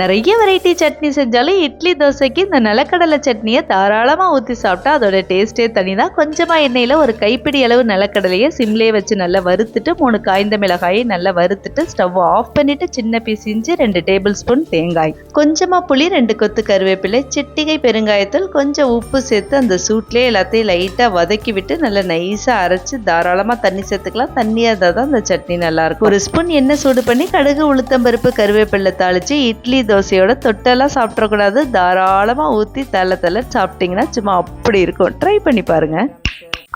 நிறைய வெரைட்டி சட்னி செஞ்சாலும் இட்லி தோசைக்கு இந்த நிலக்கடலை சட்னியை தாராளமாக ஊற்றி சாப்பிட்டா அதோட டேஸ்ட்டே தனி தான். கொஞ்சமாக எண்ணெயில் ஒரு கைப்பிடி அளவு நிலக்கடலையை சிம்லேயே வச்சு நல்லா வறுத்துட்டு 3 காய்ந்த மிளகாயை நல்லா வறுத்துட்டு ஸ்டவ் ஆஃப் பண்ணிட்டு சின்ன பீஸ் இஞ்சி 2 டேபிள் ஸ்பூன் தேங்காய், கொஞ்சமாக புளி, 2 கொத்து கருவேப்பிலை, சிட்டிகை பெருங்காயத்தூள், கொஞ்சம் உப்பு சேர்த்து அந்த சூட்லேயே எல்லாத்தையும் லைட்டாக வதக்கி விட்டு நல்லா நைஸாக அரைச்சி தாராளமாக தண்ணி சேர்த்துக்கலாம். தண்ணியாக இருந்தால் தான் அந்த சட்னி நல்லாயிருக்கும். 1 ஸ்பூன் எண்ணெய் சூடு பண்ணி கடுகு, உளுத்தம்பருப்பு, கருவேப்பிலை தாளித்து இட்லி தோசையோட தொட்டெல்லாம் சாப்பிடக்கூடாது. தாராளமாக ஊற்றி தலை சாப்பிட்டீங்கன்னா சும்மா அப்படி இருக்கும். ட்ரை பண்ணி பாருங்க.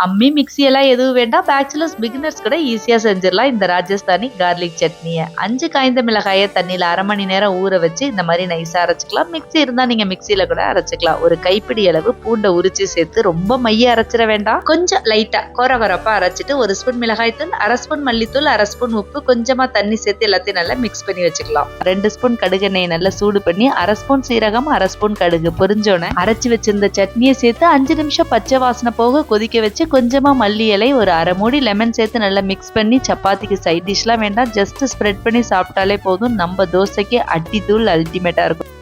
அம்மி மிக்சி எல்லாம் எதுவும் வேண்டாம். பேச்சுலர்ஸ் பிகினர்ஸ் கூட ஈஸியா செஞ்சிடலாம் இந்த ராஜஸ்தானி கார்லிக் சட்னியை. 5 காய்ந்த மிளகாயை தண்ணியில 1/2 மணி நேரம் ஊற வச்சு இந்த மாதிரி நைஸா அரைச்சிக்கலாம். மிக்சி இருந்தா நீங்க மிக்சியில கூட அரைச்சிக்கலாம். ஒரு கைப்பிடி அளவு பூண்டை உரிச்சு சேர்த்து ரொம்ப மைய அரைச்சிட வேண்டாம். கொஞ்சம் லைட்டா கொரகொரப்பா அரைச்சிட்டு 1 ஸ்பூன் மிளகாய் தூள், 1/2 ஸ்பூன் மல்லித்தூள், 1/2 ஸ்பூன் உப்பு, கொஞ்சமா தண்ணி சேர்த்து எல்லாத்தையும் நல்லா மிக்ஸ் பண்ணி வச்சுக்கலாம். 2 ஸ்பூன் கடுகெண்ணெயை நல்லா சூடு பண்ணி 1/2 ஸ்பூன் சீரகம், 1/2 ஸ்பூன் கடுகு பொரிஞ்சோன்னு அரைச்சி வச்சிருந்த சட்னியை சேர்த்து 5 நிமிஷம் பச்சை வாசனை போக கொதிக்க வச்சு கொஞ்சமா மல்லி இலை, ஒரு 1/2 மூடி லெமன் சேர்த்து நல்லா மிக்ஸ் பண்ணி சப்பாத்திக்கு சைட் டிஷ்லாம் வேண்டாம், ஜஸ்ட் ஸ்ப்ரெட் பண்ணி சாப்பிட்டாலே போதும். நம்ம தோசைக்கு அட்டி தூள் அல்டிமேட்டா இருக்கும்.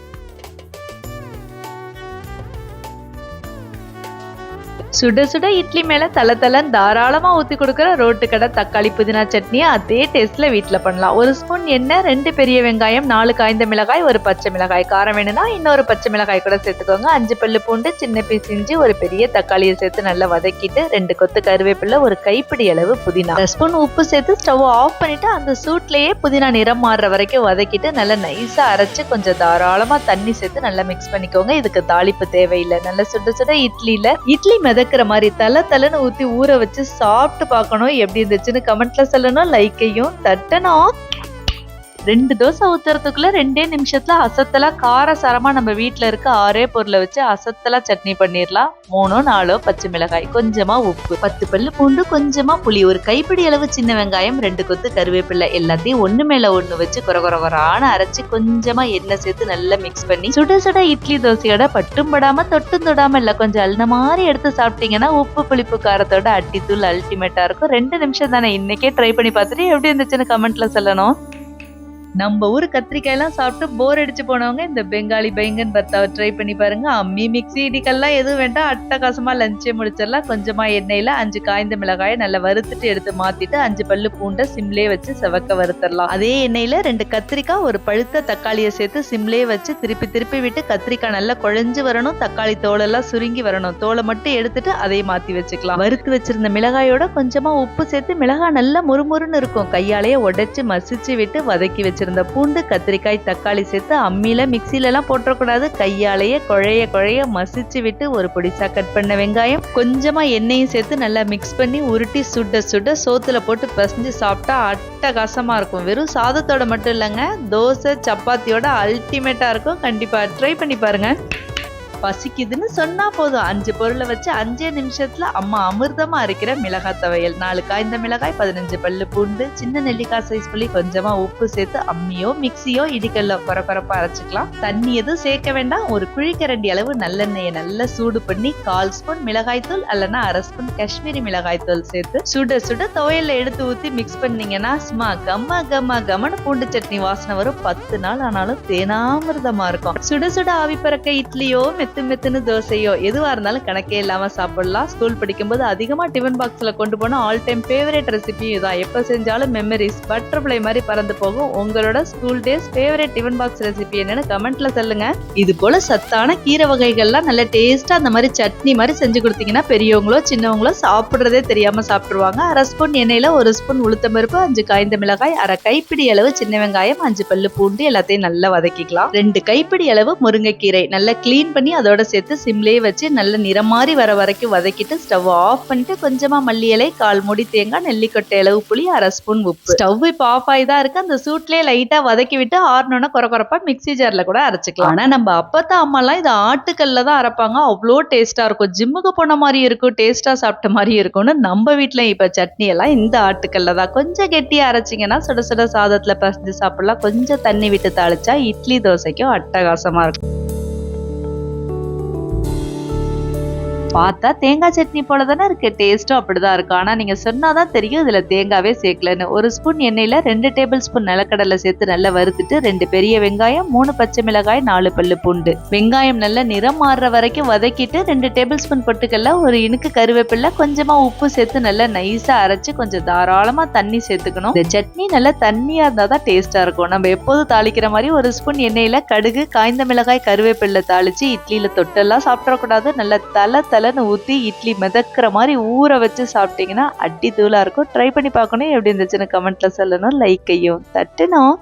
சுட சுட இட்லி மேல தலன்னு தாராளமா ஊத்தி கொடுக்குற ரோட்டு கடை தக்காளி புதினா சட்னியை அதே டேஸ்ட்ல வீட்டுல பண்ணலாம். 1 ஸ்பூன் எண்ணெய், 2 பெரிய வெங்காயம், 4 காய்ந்த மிளகாய், 1 பச்சை மிளகாய், காரம் வேணும்னா இன்னொரு பச்சை மிளகாய் கூட சேர்த்துக்கோங்க. 5 பல்லு பூண்டு, சின்ன பீஸ் இஞ்சி, ஒரு பெரிய தக்காளியை சேர்த்து நல்லா வதக்கிட்டு 2 கொத்து கருவேப்பிலை, ஒரு கைப்பிடி அளவு புதினா, 1 ஸ்பூன் உப்பு சேர்த்து ஸ்டவ் ஆஃப் பண்ணிட்டு அந்த சூட்லயே புதினா நிறம் மாறுற வரைக்கும் வதக்கிட்டு நல்லா நைஸா அரைச்சு கொஞ்சம் தாராளமா தண்ணி சேர்த்து நல்லா மிக்ஸ் பண்ணிக்கோங்க. இதுக்கு தாளிப்பு தேவையில்லை. நல்லா சுட சுட இட்லி மிதக்கிற மாதிரி தலன்னு ஊத்தி ஊற வச்சு சாப்பிட்டு பார்க்கணும். எப்படி இருந்துச்சுன்னு கமெண்ட்ல சொல்லணும். லைக்கையும் தட்டணும். 2 தோசை ஊத்துறதுக்குள்ள 2 நிமிஷத்துல அசத்தலா காரசாரமா நம்ம வீட்டுல இருக்க 6 பொருளை வச்சு அசத்தலா சட்னி பண்ணிடலாம். 3-4 பச்சை மிளகாய், கொஞ்சமா உப்பு, 10 பல்லு பூண்டு, கொஞ்சமா புளி, ஒரு கைப்பிடி அளவு சின்ன வெங்காயம், 2 கொத்து கருவேப்பிலை, எல்லாத்தையும் ஒண்ணு மேல ஒண்ணு வச்சு கொரகொரகொரான அரைச்சு கொஞ்சமா எண்ணெய் சேர்த்து நல்லா மிக்ஸ் பண்ணி சுட சுட இட்லி தோசையோட பட்டும் படாம தொட்டும் தொடாம இல்ல கொஞ்சம் அல்ன மாதிரி எடுத்து சாப்பிட்டீங்கன்னா உப்பு புளிப்பு காரத்தோட அட்டித்தூள் அல்டிமேட்டா இருக்கும். 2 நிமிஷம் தானே. இன்னைக்கே ட்ரை பண்ணி பார்த்துட்டு எப்படி இருந்துச்சுன்னு கமெண்ட்ல சொல்லணும். நம்ம ஊர் கத்திரிக்காயெல்லாம் சாப்பிட்டு போர் அடிச்சு போனவங்க இந்த பெங்காலி பைங்கன் பர்த்தாவை ட்ரை பண்ணி பாருங்க. அம்மி மிக்சி இடிக்கெல்லாம் எதுவும் வேண்டாம். அட்டகாசமா லஞ்சே முடிச்சிடலாம். கொஞ்சமா எண்ணெயில 5 காய்ந்த மிளகாயை நல்லா வறுத்துட்டு எடுத்து மாத்திட்டு 5 பல்லு பூண்டை சிம்லே வச்சு செவக்க வறுத்தரலாம். அதே எண்ணெயில 2 கத்திரிக்காய், ஒரு பழுத்த தக்காளியை சேர்த்து சிம்லே வச்சு திருப்பி விட்டு கத்திரிக்காய் நல்லா குழஞ்சு வரணும். தக்காளி தோலெல்லாம் சுருங்கி வரணும். தோலை மட்டும் எடுத்துட்டு அதை மாத்தி வச்சுக்கலாம். வறுத்து வச்சிருந்த மிளகாயோட கொஞ்சமா உப்பு சேர்த்து மிளகாய் நல்லா முறுமுறுன்னு இருக்கும். கையாலேயே உடைச்சு மசிச்சு விட்டு வதக்கி வச்சிருந்த பூண்டு, கத்திரிக்காய், தக்காளி சேர்த்து அம்மியில மிக்சில எல்லாம் போட்டக்கூடாது. கையாலேயே குழைய மசிச்சு விட்டு ஒரு பொடிசா கட் பண்ண வெங்காயம், கொஞ்சமா எண்ணெயும் சேர்த்து நல்லா மிக்ஸ் பண்ணி உருட்டி சுட சுட சோத்துல போட்டு பசஞ்சு சாப்பிட்டா அட்டகாசமா இருக்கும். வெறும் சாதத்தோட மட்டும் இல்லைங்க, தோசை சப்பாத்தியோட அல்டிமேட்டா இருக்கும். கண்டிப்பா ட்ரை பண்ணி பாருங்க. பசிக்குதுன்னு சொன்னா போதும் 5 பொருளை வச்சு 5 நிமிஷத்துல அம்மா அமிர்தமா அரைக்கிற மிளகாய் துவையல். 4 காய்ந்த மிளகாய், 15 பல்லு பூண்டு, சின்ன நெல்லிக்காய் சைஸ் புளி, கொஞ்சமா உப்பு சேர்த்து அம்மியோ மிக்சியோ இடிக்கல்ல கொரகொரப்பா அரைச்சிக்கலாம். தண்ணி எதுவும் சேர்க்க வேண்டாம். ஒரு குழிக்கரண்டி அளவு நல்லெண்ணெயை நல்லா சூடு பண்ணி 1/4 ஸ்பூன் மிளகாய் தூள் அல்லனா 1/2 ஸ்பூன் காஷ்மீரி மிளகாய் தூள் சேர்த்து சுட சுட துவையல்ல எடுத்து ஊத்தி மிக்ஸ் பண்ணீங்கன்னா சும்மா கம்மன்னு பூண்டு சட்னி வாசனை வரும். 10 நாள் ஆனாலும் தேனாமிர்தமா இருக்கும். சுட சுட ஆவி பறக்க இட்லியோ மெத்துன்னு தோசையோ எதுவா இருந்தாலும் கணக்கே இல்லாம சாப்பிடலாம். ஸ்கூல் படிக்கும்போது அதிகமா டிஃபன் பாக்ஸ்ல கொண்டு போன ஆல் டைம் ஃபேவரட் ரெசிபி இதான். எப்ப செஞ்சாலும் மெமரிஸ் பட்டர்ஃப்ளை மாதிரி பறந்து போகும். உங்களோட school days favourite tiffin box recipe என்னன்னு கமெண்ட்ல சொல்லுங்க. இது போல சத்தான கீரை வகைகள்லாம் நல்ல டேஸ்டா அந்த மாதிரி சட்னி மாதிரி செஞ்சு கொடுத்தீங்கன்னா பெரியவங்களோ சின்னவங்களோ சாப்பிடுறதே தெரியாம சாப்பிட்டுருவாங்க. 1/2 ஸ்பூன் எண்ணெயில 1 ஸ்பூன் உளுத்தம்பருப்பு, 5 காய்ந்த மிளகாய், 1/2 கைப்பிடி அளவு சின்ன வெங்காயம், 5 பல்லு பூண்டு எல்லாத்தையும் நல்லா வதக்கிக்கலாம். 2 கைப்பிடி அளவு முருங்கைக்கீரை நல்லா கிளீன் பண்ணி அதோட சேர்த்து சிம்லேயே வச்சு நல்ல நிறம் மாறி வர வரைக்கும் வதக்கிட்டு ஸ்டவ் ஆஃப் பண்ணிட்டு கொஞ்சமா மல்லி இலை, 1/4 மூடி தேங்காய், நெல்லிக்கொட்டை அளவு புளி, 1/2 ஸ்பூன் உப்பு. ஸ்டவ் இப்ப ஆஃப் ஆயிதான் இருக்கு. அந்த சூட்லயே லைட்டா வதக்கி விட்டு ஆறணும்னா கொரகொரப்பா மிக்சி ஜார்ல கூட அரைச்சிக்கலாம். ஆனா நம்ம அப்பத்தா அம்மாலாம் இது ஆட்டுக்கல்ல தான் அரைப்பாங்க. அவ்வளோ டேஸ்டா இருக்கும். ஜிம்முக்கு போன மாதிரி இருக்கும், டேஸ்டா சாப்பிட்ட மாதிரி இருக்கும்னு நம்ம வீட்டுல இப்ப சட்னி எல்லாம் இந்த ஆட்டுக்கல்ல தான். கொஞ்சம் கெட்டியா அரைச்சிங்கன்னா சுட சுட சாதத்துல பசஞ்சு சாப்பிடலாம். கொஞ்சம் தண்ணி விட்டு தாளிச்சா இட்லி தோசைக்கும் அட்டகாசமா இருக்கும். பார்த்தா தேங்காய் சட்னி போல தானே இருக்கு, டேஸ்ட்டும் அப்படிதான் இருக்கும். ஆனா நீங்க சொன்னாதான் தெரியும் இதுல தேங்காவே சேர்க்கலன்னு. ஒரு ஸ்பூன் எண்ணெயில 2 டேபிள் ஸ்பூன் நிலக்கடலை சேர்த்து நல்லா வறுத்துட்டு 2 பெரிய வெங்காயம், 3 பச்சை மிளகாய், 4 பல்லு பூண்டு. வெங்காயம் நல்லா நிறம் மாறுற வரைக்கும் வதக்கிட்டு 2 டேபிள் ஸ்பூன் பொட்டுக்கல்ல, ஒரு இனுக்கு கருவேப்பிலை, கொஞ்சமா உப்பு சேர்த்து நல்லா நைஸா அரைச்சு கொஞ்சம் தாராளமா தண்ணி சேர்த்துக்கணும். இந்த சட்னி நல்லா தண்ணியா இருந்தாதான் டேஸ்டா இருக்கும். நம்ம எப்போதும் தாளிக்கிற மாதிரி ஒரு ஸ்பூன் எண்ணெயில கடுகு, காய்ந்த மிளகாய், கருவேப்பிலை தாளிச்சு இட்லியில தொட்டெல்லாம் சாப்பிடக்கூடாது. நல்லா தலன்னு ஊத்தி இட்லி மிதக்கிற மாதிரி ஊற வச்சு சாப்பிட்டீங்கன்னா அடி தூளா இருக்கும். ட்ரை பண்ணி பார்க்கணும். எப்படி இருந்துச்சுன்னு கமெண்ட்ல சொல்லணும். லைக்கையும் தட்டணும்.